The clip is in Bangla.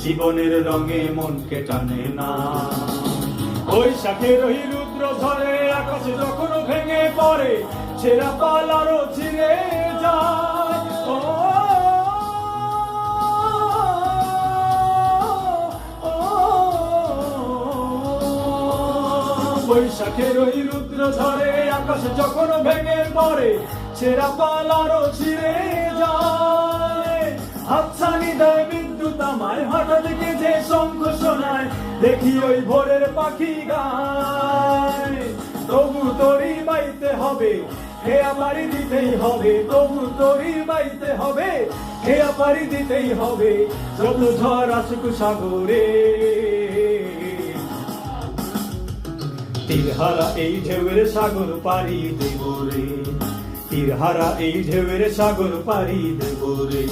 জীবনের রঙে মনকে টানে না। বৈশাখের ওই রুদ্র ঝড়ে আকাশ যখন ভেঙে পড়ে, ছেঁড়া পাল আরো ছিঁড়ে যায়। বৈশাখের ওই রুদ্র ঝড়ে আকাশ যখন ভেঙে পড়ে, ছেঁড়া পাল আরো ছিঁড়ে যায়। হাতছানি দেয় বিদ্যুৎ আমায়, হঠাৎ যে শঙ্খ শোনায়, দেখি ওই ভোরের পাখি গায়। তবু তোরই বাইতে হবে, খেয়া পাড়ি দিতেই হবে। তবু তোরই বাইতে হবে, খেয়া পাড়ি দিতেই হবে। যত ঝড় আসুক সাগরে, তীরহারা এই ঢেউয়ের সাগর পাড়ি দেব রে। তীরহারা এই ঢেউয়ের সাগর পাড়ি দেব রে।